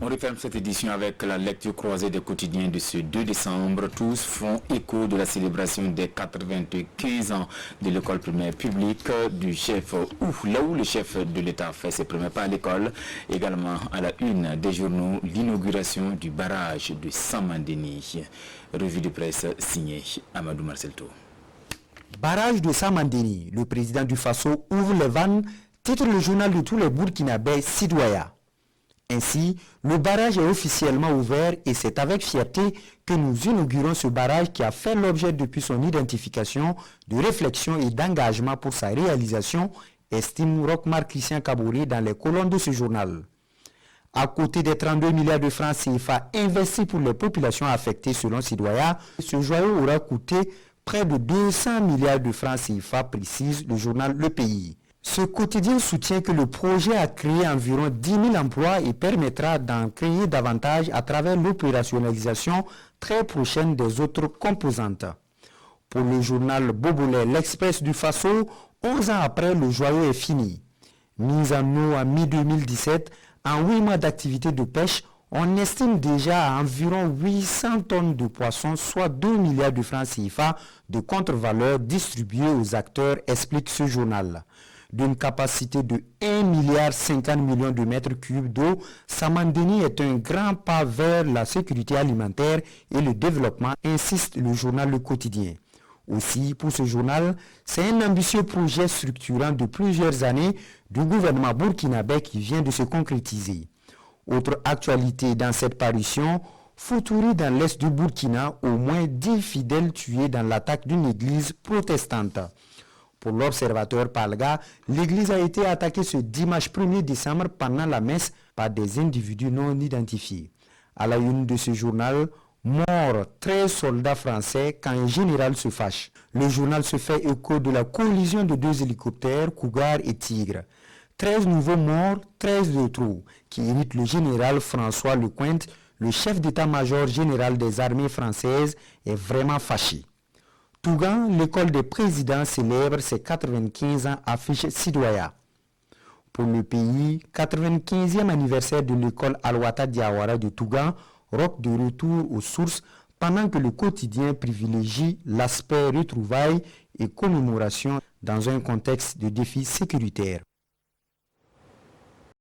On referme cette édition avec la lecture croisée des quotidiens de ce 2 décembre. Tous font écho de la célébration des 95 ans de l'école primaire publique du chef, là où le chef de l'État fait ses premiers pas à l'école. Également à la une des journaux, l'inauguration du barrage de Samandeni. Revue de presse signée Amadou Marcelto. Barrage de Samandeni, le président du Faso ouvre les vannes, titre le journal de tous les Burkinabés citoyens. Ainsi, le barrage est officiellement ouvert et c'est avec fierté que nous inaugurons ce barrage qui a fait l'objet depuis son identification de réflexion et d'engagement pour sa réalisation, estime Rochmar Christian Kabouri dans les colonnes de ce journal. À côté des 32 milliards de francs CFA investis pour les populations affectées selon Citoya, ce joyau aura coûté près de 200 milliards de francs CFA, précise le journal Le Pays. Ce quotidien soutient que le projet a créé environ 10 000 emplois et permettra d'en créer davantage à travers l'opérationnalisation très prochaine des autres composantes. Pour le journal Bobolais, l'Express du Faso, 11 ans après, le joyau est fini. Mise en eau en mi-2017, en 8 mois d'activité de pêche, on estime déjà à environ 800 tonnes de poissons, soit 2 milliards de francs CFA de contre-valeur distribués aux acteurs, explique ce journal. D'une capacité de 1,50 milliard de mètres cubes d'eau, Samandeni est un grand pas vers la sécurité alimentaire et le développement, insiste le journal Le Quotidien. Aussi, pour ce journal, c'est un ambitieux projet structurant de plusieurs années du gouvernement burkinabé qui vient de se concrétiser. Autre actualité dans cette parution, Foutouri dans l'est du Burkina, au moins 10 fidèles tués dans l'attaque d'une église protestante. Pour l'observateur Palga, l'église a été attaquée ce dimanche 1er décembre pendant la messe par des individus non identifiés. À la une de ce journal, mort 13 soldats français quand un général se fâche. Le journal se fait écho de la collision de 2 hélicoptères, Cougar et Tigre. 13 nouveaux morts, 13 de trop, qui irritent le général François Lecointe, le chef d'état-major général des armées françaises, est vraiment fâché. Tougan, l'école des présidents célèbre ses 95 ans, affiche Sidoya. Pour le pays, 95e anniversaire de l'école Alwata Diawara de Tougan, rock de retour aux sources, pendant que le quotidien privilégie l'aspect retrouvailles et commémoration dans un contexte de défis sécuritaires.